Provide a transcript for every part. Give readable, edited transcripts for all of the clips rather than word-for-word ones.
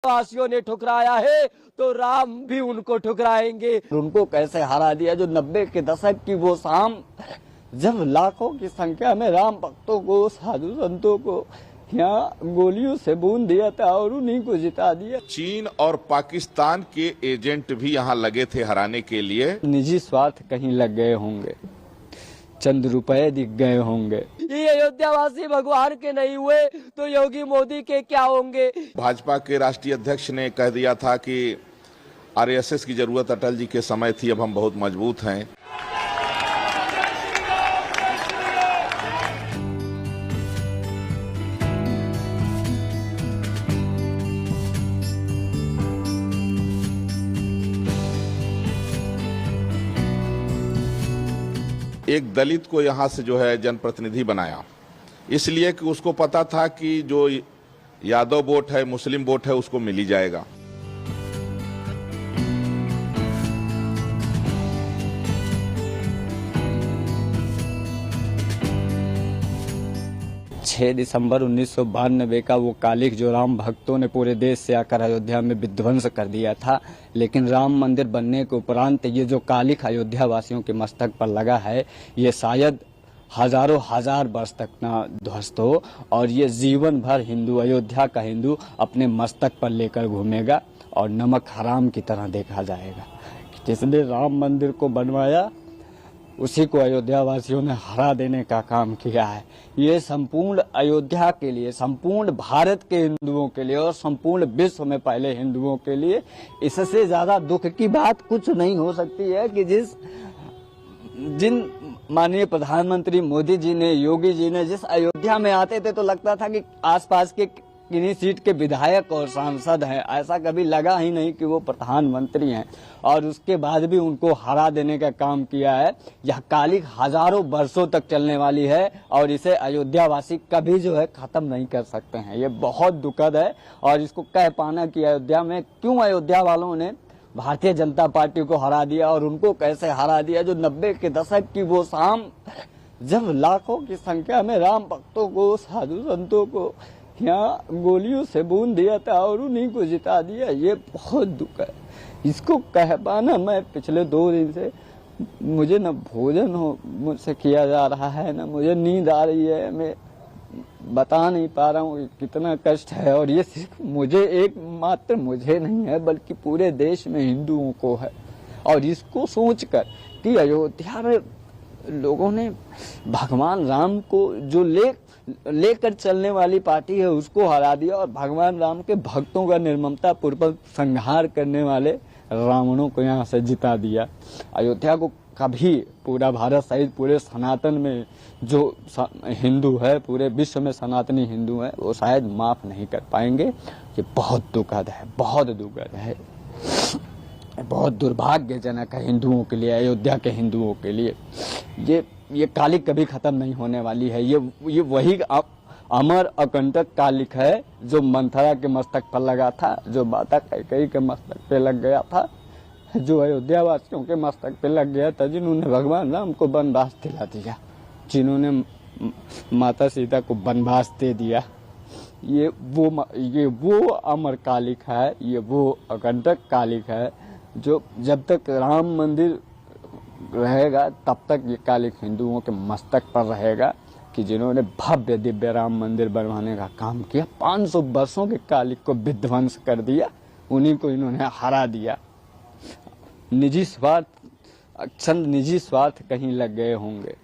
वासियों ने ठुकराया है तो राम भी उनको ठुकराएंगे। उनको कैसे हरा दिया जो 90 के दशक की वो शाम, जब लाखों की संख्या में राम भक्तों को, साधु संतों को यहाँ गोलियों से बूंद दिया था और उन्हीं को जिता दिया। चीन और पाकिस्तान के एजेंट भी यहाँ लगे थे हराने के लिए। निजी स्वार्थ कहीं लग गए होंगे, चंद रुपए दिख गए होंगे। ये अयोध्यावासी भगवान के नहीं हुए तो योगी मोदी के क्या होंगे। भाजपा के राष्ट्रीय अध्यक्ष ने कह दिया था कि आरएसएस की जरूरत अटल जी के समय थी, अब हम बहुत मजबूत हैं। एक दलित को यहाँ से जो है जनप्रतिनिधि बनाया, इसलिए कि उसको पता था कि जो यादव वोट है, मुस्लिम वोट है, उसको मिल ही जाएगा। दिसंबर 1992 का वो कालिख जो राम भक्तों ने पूरे देश से आकर अयोध्या में विध्वंस कर दिया था, लेकिन राम मंदिर बनने के उपरांत ये जो कालिख अयोध्या वासियों के मस्तक पर लगा है, ये शायद हजारों हजार वर्ष तक ना ध्वस्त हो और ये जीवन भर हिंदू, अयोध्या का हिंदू अपने मस्तक पर लेकर घूमेगा और नमक हराम की तरह देखा जाएगा। जिसने राम मंदिर को बनवाया उसी को अयोध्या वासियों ने हरा देने का काम किया है। ये संपूर्ण अयोध्या के लिए, संपूर्ण भारत के हिंदुओं के लिए और संपूर्ण विश्व में पहले हिंदुओं के लिए इससे ज्यादा दुख की बात कुछ नहीं हो सकती है कि जिन माननीय प्रधानमंत्री मोदी जी ने, योगी जी ने जिस अयोध्या में आते थे तो लगता था कि आसपास के किन्हीं सीट के विधायक और सांसद हैं, ऐसा कभी लगा ही नहीं कि वो प्रधानमंत्री हैं। और उसके बाद भी उनको हरा देने का काम किया है। यह कालिख हजारों वर्षों तक चलने वाली है और इसे अयोध्या वासी कभी जो है खत्म नहीं कर सकते हैं। ये बहुत दुखद है और इसको कह पाना कि अयोध्या में क्यों अयोध्या वालों ने भारतीय जनता पार्टी को हरा दिया और उनको कैसे हरा दिया जो 90 के दशक की वो शाम, जब लाखों की संख्या में राम भक्तों को, साधु संतों को यहाँ गोलियों से बूंद दिया था और उन्हीं को जिता दिया। ये बहुत दुख है। इसको कह पाना, मैं पिछले 2 दिन से मुझे न भोजन हो मुझसे किया जा रहा है, न मुझे नींद आ रही है। मैं बता नहीं पा रहा हूँ कितना कष्ट है और ये सिर्फ मुझे, एक मात्र मुझे नहीं है बल्कि पूरे देश में हिंदुओं को है। और इसको सोचकर कि अयोध्या में लोगों ने भगवान राम को जो लेकर चलने वाली पार्टी है उसको हरा दिया और भगवान राम के भक्तों का निर्ममता पूर्वक संहार करने वाले रावणों को यहाँ से जिता दिया। अयोध्या को कभी पूरा भारत सहित पूरे सनातन में जो हिंदू है, पूरे विश्व में सनातनी हिंदू है, वो शायद माफ नहीं कर पाएंगे। ये बहुत दुखद है, बहुत दुखद है, बहुत दुर्भाग्यजनक है हिंदुओं के लिए, अयोध्या के हिंदुओं के लिए। ये कालिख कभी खत्म नहीं होने वाली है। ये वही अमर अकंटक कालिख है जो मंथरा के मस्तक पर लगा था, जो माता कैकेयी के मस्तक पे लग गया था, जो अयोध्या वासियों के मस्तक पे लग गया था, जिन्होंने भगवान राम को वनवास दिला दिया, जिन्होंने माता सीता को वनवास दे दिया। ये वो अमर कालिख है, ये वो अकंटक कालिख है जो जब तक राम मंदिर रहेगा तब तक ये कालिख हिंदुओं के मस्तक पर रहेगा कि जिन्होंने भव्य दिव्य राम मंदिर बनवाने का काम किया, 500 वर्षों के कालिख को विध्वंस कर दिया, उन्हीं को इन्होंने हरा दिया। निजी स्वार्थ, चंद निजी स्वार्थ कहीं लग गए होंगे,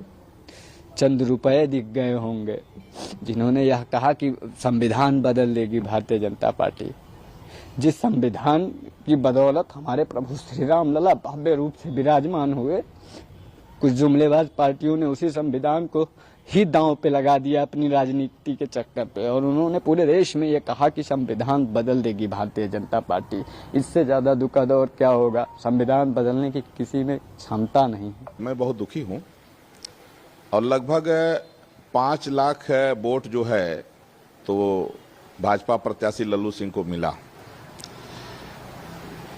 चंद रुपए दिख गए होंगे, जिन्होंने यह कहा कि संविधान बदल देगी भारतीय जनता पार्टी। जिस संविधान की बदौलत हमारे प्रभु श्री राम लला भव्य रूप से विराजमान हुए, कुछ जुमलेबाज पार्टियों ने उसी संविधान को ही दांव पे लगा दिया अपनी राजनीति के चक्कर पे, और उन्होंने पूरे देश में ये कहा कि संविधान बदल देगी भारतीय जनता पार्टी। इससे ज्यादा दुखद और क्या होगा। संविधान बदलने की किसी में क्षमता नहीं है। मैं बहुत दुखी हूँ और लगभग 5 लाख वोट जो है तो भाजपा प्रत्याशी लल्लू सिंह को मिला।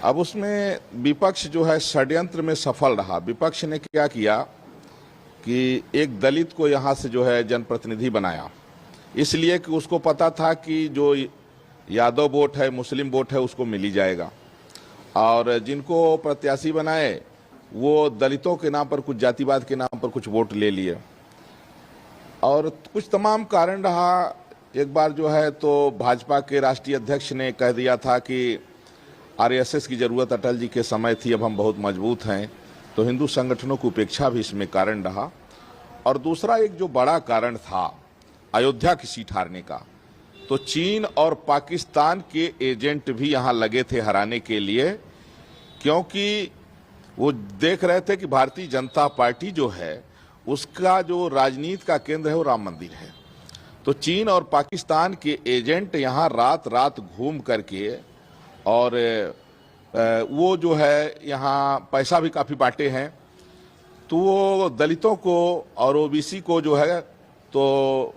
अब उसमें विपक्ष जो है षड्यंत्र में सफल रहा। विपक्ष ने क्या किया कि एक दलित को यहाँ से जो है जनप्रतिनिधि बनाया, इसलिए कि उसको पता था कि जो यादव वोट है, मुस्लिम वोट है, उसको मिल ही जाएगा। और जिनको प्रत्याशी बनाए वो दलितों के नाम पर, कुछ जातिवाद के नाम पर कुछ वोट ले लिए और कुछ तमाम कारण रहा। एक बार जो है तो भाजपा के राष्ट्रीय अध्यक्ष ने कह दिया था कि आरएसएस की जरूरत अटल जी के समय थी, अब हम बहुत मजबूत हैं, तो हिंदू संगठनों की उपेक्षा भी इसमें कारण रहा। और दूसरा एक जो बड़ा कारण था अयोध्या की सीट हारने का, तो चीन और पाकिस्तान के एजेंट भी यहां लगे थे हराने के लिए, क्योंकि वो देख रहे थे कि भारतीय जनता पार्टी जो है उसका जो राजनीति का केंद्र है वो राम मंदिर है। तो चीन और पाकिस्तान के एजेंट यहां रात रात घूम करके और वो जो है यहाँ पैसा भी काफी बांटे हैं, तो वो दलितों को और ओबीसी को जो है तो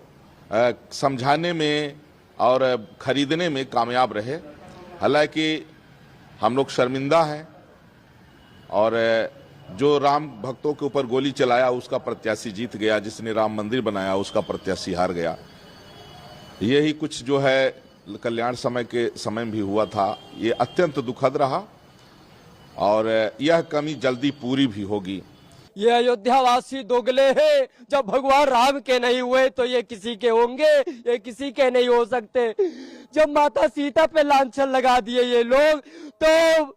समझाने में और खरीदने में कामयाब रहे। हालांकि हम लोग शर्मिंदा हैं और जो राम भक्तों के ऊपर गोली चलाया उसका प्रत्याशी जीत गया, जिसने राम मंदिर बनाया उसका प्रत्याशी हार गया। यही कुछ जो है कल्याण समय के समय में भी हुआ था। ये अत्यंत दुखद रहा और यह कमी जल्दी पूरी भी होगी। ये अयोध्यावासी दोगले हैं, जब भगवान राम के नहीं हुए तो ये किसी के होंगे, ये किसी के नहीं हो सकते। जब माता सीता पे लांछन लगा दिए ये लोग, तो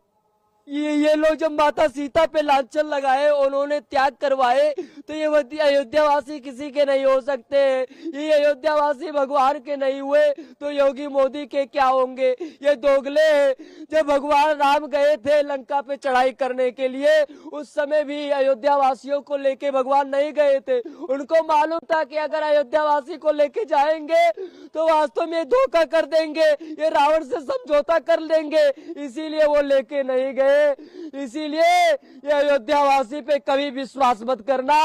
ये लोग जब माता सीता पे लांछन लगाए, उन्होंने त्याग करवाए, तो ये अयोध्यावासी किसी के नहीं हो सकते। ये अयोध्यावासी भगवान के नहीं हुए तो योगी मोदी के क्या होंगे। ये दोगले हैं। जब भगवान राम गए थे लंका पे चढ़ाई करने के लिए, उस समय भी अयोध्यावासियों को लेके भगवान नहीं गए थे। उनको मालूम था कि अगर अयोध्यावासी को लेके जाएंगे तो वास्तव में धोखा कर देंगे, ये रावण से समझौता कर लेंगे, इसीलिए वो लेके नहीं गए। इसीलिए ये अयोध्यावासी पे कभी विश्वास मत करना।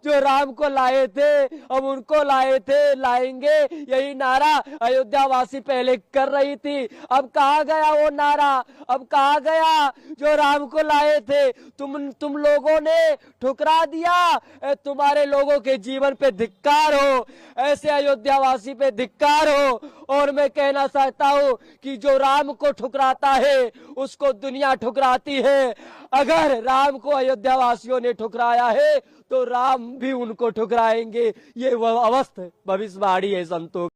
जो राम को लाए थे अब उनको लाए थे, लाएंगे, यही नारा अयोध्यावासी पहले कर रही थी। अब कहाँ गया वो नारा, अब कहाँ गया जो राम को लाए थे। तुम लोगों ने ठुकरा दिया। तुम्हारे लोगों के जीवन पे धिक्कार हो, ऐसे अयोध्यावासी पे धिक्कार हो। और मैं कहना चाहता हूँ कि जो राम को ठुकराता है उसको दुनिया ठुकराती है। अगर राम को अयोध्यावासियों ने ठुकराया है तो राम भी उनको ठुकराएंगे। ये वह अवस्था भविष्यवाणी है संतों।